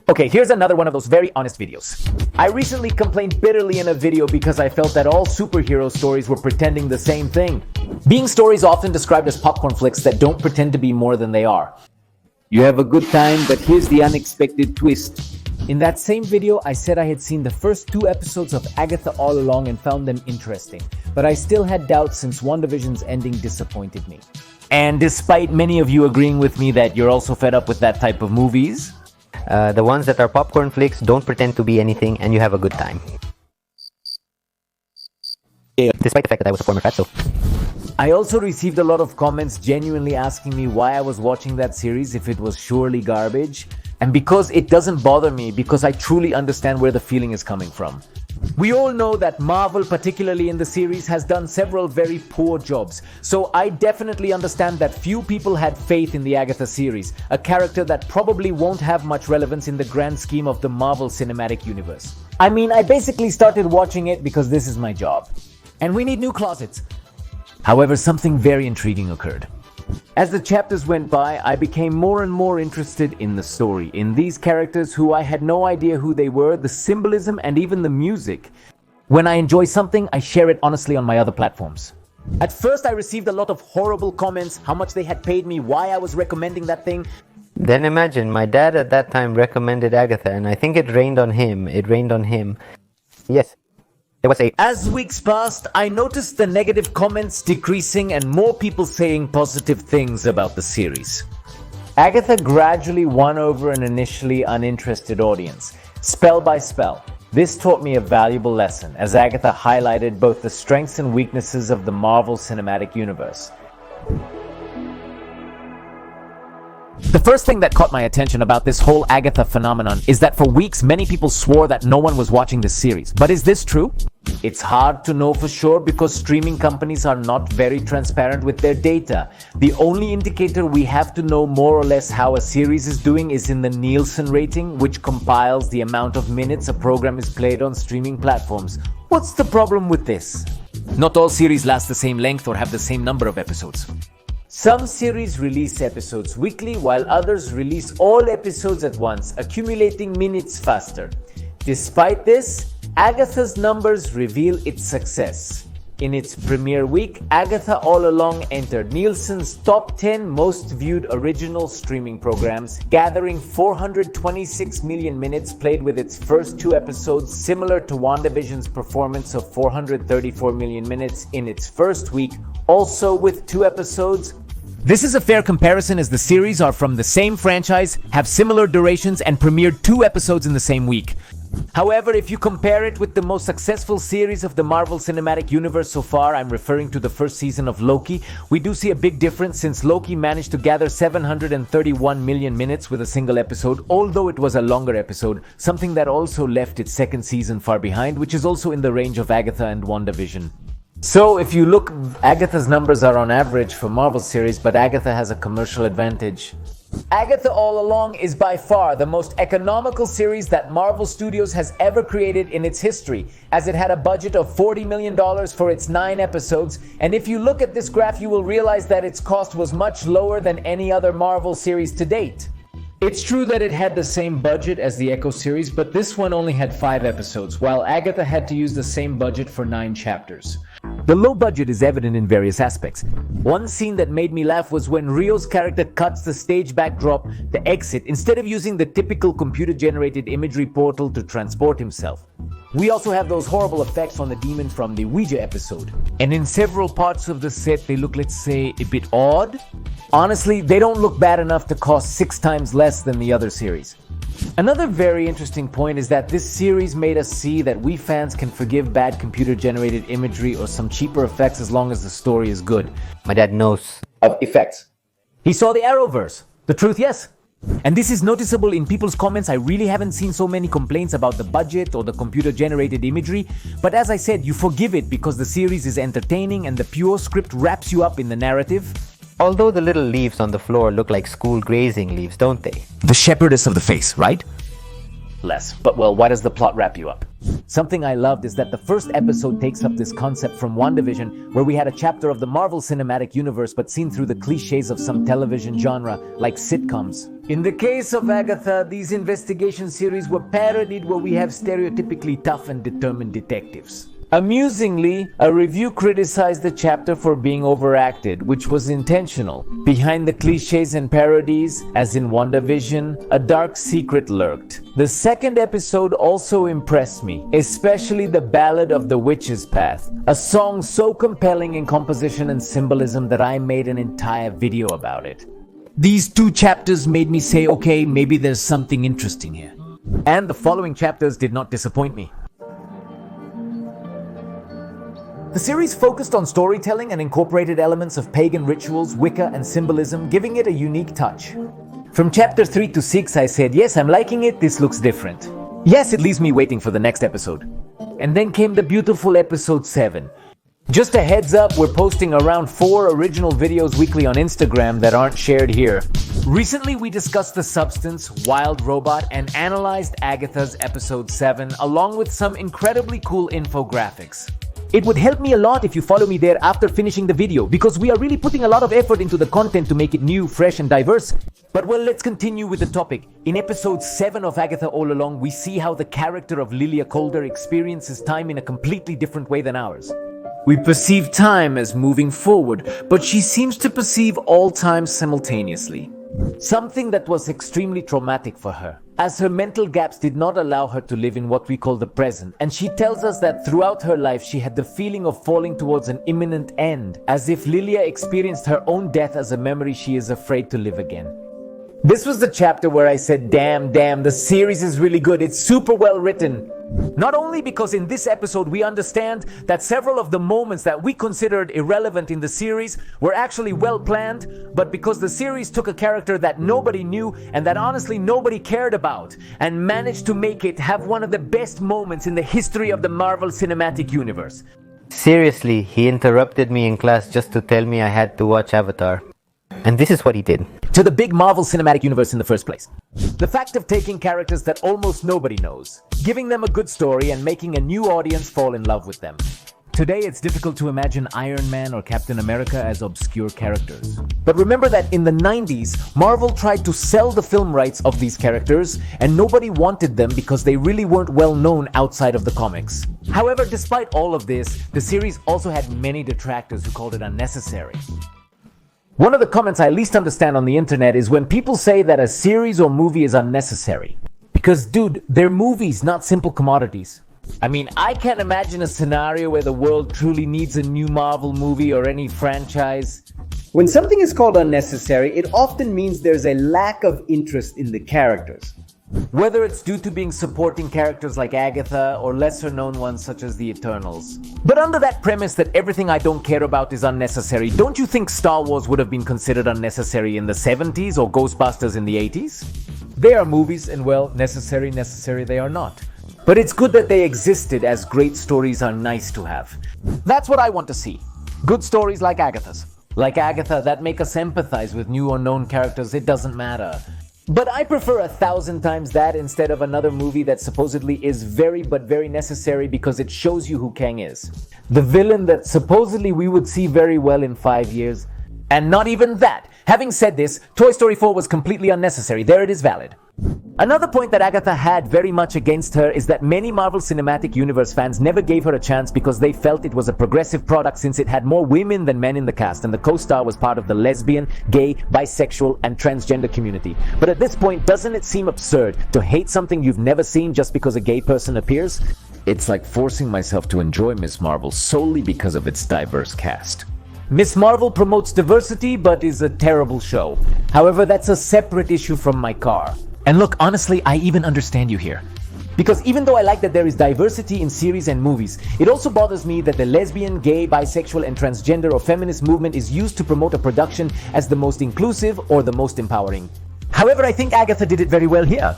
Okay, here's another one of those very honest videos. I recently complained bitterly in a video because I felt that all superhero stories were pretending the same thing. Being stories often described as popcorn flicks that don't pretend to be more than they are. You have a good time, but here's the unexpected twist. In that same video, I said I had seen the first 2 episodes of Agatha all along and found them interesting, but I still had doubts since WandaVision's ending disappointed me. And despite many of you agreeing with me that you're also fed up with that type of movies, the ones that are popcorn flicks don't pretend to be anything and you have a good time. Despite the fact that I was a former fatso. I also received a lot of comments genuinely asking me why I was watching that series if it was surely garbage. And because it doesn't bother me, because I truly understand where the feeling is coming from. We all know that Marvel, particularly in the series, has done several very poor jobs. So I definitely understand that few people had faith in the Agatha series, a character that probably won't have much relevance in the grand scheme of the Marvel Cinematic Universe. I mean, I basically started watching it because this is my job. And we need new closets. However, something very intriguing occurred. As the chapters went by, I became more and more interested in the story, in these characters who I had no idea who they were, the symbolism, and even the music. When I enjoy something, I share it honestly on my other platforms. At first, I received a lot of horrible comments, how much they had paid me, why I was recommending that thing. Then imagine, my dad at that time recommended Agatha, and I think it rained on him. Yes. As weeks passed, I noticed the negative comments decreasing and more people saying positive things about the series. Agatha gradually won over an initially uninterested audience, spell by spell. This taught me a valuable lesson, as Agatha highlighted both the strengths and weaknesses of the Marvel Cinematic Universe. The first thing that caught my attention about this whole Agatha phenomenon is that for weeks many people swore that no one was watching this series. But is this true? It's hard to know for sure because streaming companies are not very transparent with their data. The only indicator we have to know more or less how a series is doing is in the Nielsen rating, which compiles the amount of minutes a program is played on streaming platforms. What's the problem with this? Not all series last the same length or have the same number of episodes. Some series release episodes weekly, while others release all episodes at once, accumulating minutes faster. Despite this, Agatha's numbers reveal its success. In its premiere week, Agatha All Along entered Nielsen's top 10 most viewed original streaming programs, gathering 426 million minutes played with its first 2 episodes, similar to WandaVision's performance of 434 million minutes in its first week, also with 2 episodes. This is a fair comparison as the series are from the same franchise, have similar durations, and premiered 2 episodes in the same week. However, if you compare it with the most successful series of the Marvel Cinematic Universe so far, I'm referring to the first season of Loki, we do see a big difference since Loki managed to gather 731 million minutes with a single episode, although it was a longer episode, something that also left its second season far behind, which is also in the range of Agatha and WandaVision. So if you look, Agatha's numbers are on average for Marvel series, but Agatha has a commercial advantage. Agatha All Along is by far the most economical series that Marvel Studios has ever created in its history, as it had a budget of $40 million for its 9 episodes, and if you look at this graph you will realize that its cost was much lower than any other Marvel series to date. It's true that it had the same budget as the Echo series, but this one only had 5 episodes, while Agatha had to use the same budget for 9 chapters. The low budget is evident in various aspects. One scene that made me laugh was when Rio's character cuts the stage backdrop, the exit, instead of using the typical computer-generated imagery portal to transport himself. We also have those horrible effects on the demon from the Ouija episode. And in several parts of the set, they look, let's say, a bit odd. Honestly, they don't look bad enough to cost 6 times less than the other series. Another very interesting point is that this series made us see that we fans can forgive bad computer-generated imagery or some cheaper effects as long as the story is good. My dad knows of effects. He saw the Arrowverse. The truth, yes. And this is noticeable in people's comments. I really haven't seen so many complaints about the budget or the computer-generated imagery. But as I said, you forgive it because the series is entertaining and the pure script wraps you up in the narrative. Although the little leaves on the floor look like school grazing leaves, don't they? The shepherdess of the face, right? Less. But well, why does the plot wrap you up? Something I loved is that the first episode takes up this concept from WandaVision, where we had a chapter of the Marvel Cinematic Universe but seen through the cliches of some television genre, like sitcoms. In the case of Agatha, these investigation series were parodied where we have stereotypically tough and determined detectives. Amusingly, a review criticized the chapter for being overacted, which was intentional. Behind the cliches and parodies, as in WandaVision, a dark secret lurked. The second episode also impressed me, especially the Ballad of the Witch's Path, a song so compelling in composition and symbolism that I made an entire video about it. These two chapters made me say, okay, maybe there's something interesting here. And the following chapters did not disappoint me. The series focused on storytelling and incorporated elements of pagan rituals, Wicca, and symbolism, giving it a unique touch. From chapter 3 to 6, I said, yes, I'm liking it, this looks different. Yes, it leaves me waiting for the next episode. And then came the beautiful episode 7. Just a heads up, we're posting around 4 original videos weekly on Instagram that aren't shared here. Recently, we discussed The Substance, Wild Robot, and analyzed Agatha's episode 7, along with some incredibly cool infographics. It would help me a lot if you follow me there after finishing the video, because we are really putting a lot of effort into the content to make it new, fresh, and diverse. But well, let's continue with the topic. In episode 7 of Agatha All Along, we see how the character of Lilia Calder experiences time in a completely different way than ours. We perceive time as moving forward, but she seems to perceive all time simultaneously. Something that was extremely traumatic for her, as her mental gaps did not allow her to live in what we call the present, and she tells us that throughout her life she had the feeling of falling towards an imminent end, as if Lilia experienced her own death as a memory she is afraid to live again. This was the chapter where I said, damn, the series is really good, it's super well written. Not only because in this episode we understand that several of the moments that we considered irrelevant in the series were actually well planned, but because the series took a character that nobody knew and that honestly nobody cared about and managed to make it have one of the best moments in the history of the Marvel Cinematic Universe. Seriously, he interrupted me in class just to tell me I had to watch Avatar. And this is what he did. To the big Marvel Cinematic Universe in the first place. The fact of taking characters that almost nobody knows, giving them a good story and making a new audience fall in love with them. Today it's difficult to imagine Iron Man or Captain America as obscure characters. But remember that in the 90s, Marvel tried to sell the film rights of these characters and nobody wanted them because they really weren't well known outside of the comics. However, despite all of this, the series also had many detractors who called it unnecessary. One of the comments I least understand on the internet is when people say that a series or movie is unnecessary. Because dude, they're movies, not simple commodities. I mean, I can't imagine a scenario where the world truly needs a new Marvel movie or any franchise. When something is called unnecessary, it often means there's a lack of interest in the characters. Whether it's due to being supporting characters like Agatha or lesser known ones such as the Eternals. But under that premise that everything I don't care about is unnecessary, don't you think Star Wars would have been considered unnecessary in the 70s or Ghostbusters in the 80s? They are movies and well, necessary they are not. But it's good that they existed as great stories are nice to have. That's what I want to see. Good stories like Agatha's. Like Agatha that make us empathize with new or known characters, it doesn't matter. But I prefer 1,000 times that instead of another movie that supposedly is very necessary because it shows you who Kang is. The villain that supposedly we would see very well in 5 years. And not even that. Having said this, Toy Story 4 was completely unnecessary. There it is valid. Another point that Agatha had very much against her is that many Marvel Cinematic Universe fans never gave her a chance because they felt it was a progressive product since it had more women than men in the cast and the co-star was part of the lesbian, gay, bisexual, and transgender community. But at this point, doesn't it seem absurd to hate something you've never seen just because a gay person appears? It's like forcing myself to enjoy Ms. Marvel solely because of its diverse cast. Ms. Marvel promotes diversity but is a terrible show. However, that's a separate issue from my car. And look, honestly, I even understand you here. Because even though I like that there is diversity in series and movies, it also bothers me that the lesbian, gay, bisexual, and transgender or feminist movement is used to promote a production as the most inclusive or the most empowering. However, I think Agatha did it very well here.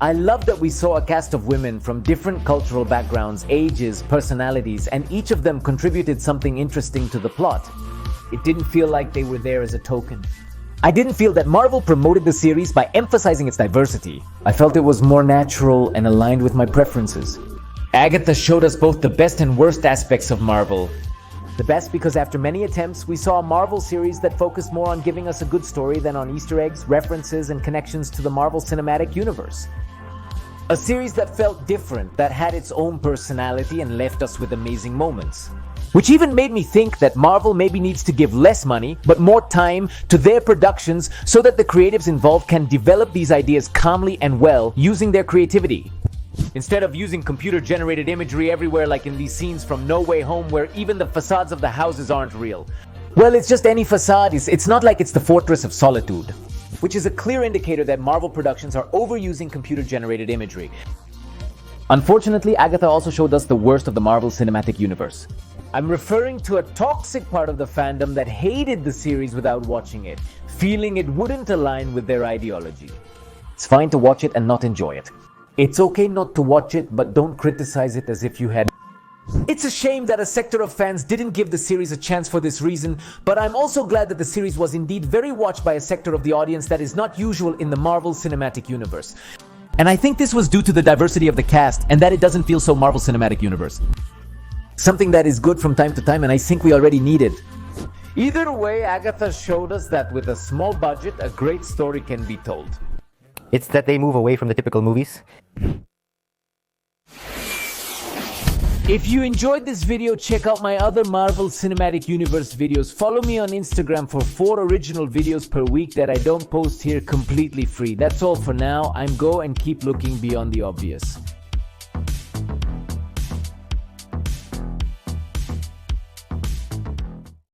I love that we saw a cast of women from different cultural backgrounds, ages, personalities, and each of them contributed something interesting to the plot. It didn't feel like they were there as a token. I didn't feel that Marvel promoted the series by emphasizing its diversity. I felt it was more natural and aligned with my preferences. Agatha showed us both the best and worst aspects of Marvel. The best because after many attempts, we saw a Marvel series that focused more on giving us a good story than on Easter eggs, references, and connections to the Marvel Cinematic Universe. A series that felt different, that had its own personality and left us with amazing moments. Which even made me think that Marvel maybe needs to give less money, but more time to their productions so that the creatives involved can develop these ideas calmly and well using their creativity. Instead of using computer-generated imagery everywhere like in these scenes from No Way Home where even the facades of the houses aren't real. Well, it's just any facade. It's not like it's the Fortress of Solitude. Which is a clear indicator that Marvel productions are overusing computer-generated imagery. Unfortunately, Agatha also showed us the worst of the Marvel Cinematic Universe. I'm referring to a toxic part of the fandom that hated the series without watching it, feeling it wouldn't align with their ideology. It's fine to watch it and not enjoy it. It's okay not to watch it, but don't criticize it as if you had. It's a shame that a sector of fans didn't give the series a chance for this reason, but I'm also glad that the series was indeed very watched by a sector of the audience that is not usual in the Marvel Cinematic Universe. And I think this was due to the diversity of the cast and that it doesn't feel so Marvel Cinematic Universe. Something that is good from time to time and I think we already need it. Either way, Agatha showed us that with a small budget, a great story can be told. It's that they move away from the typical movies. If you enjoyed this video, check out my other Marvel Cinematic Universe videos. Follow me on Instagram for 4 original videos per week that I don't post here completely free. That's all for now. I'm Go and keep looking beyond the obvious.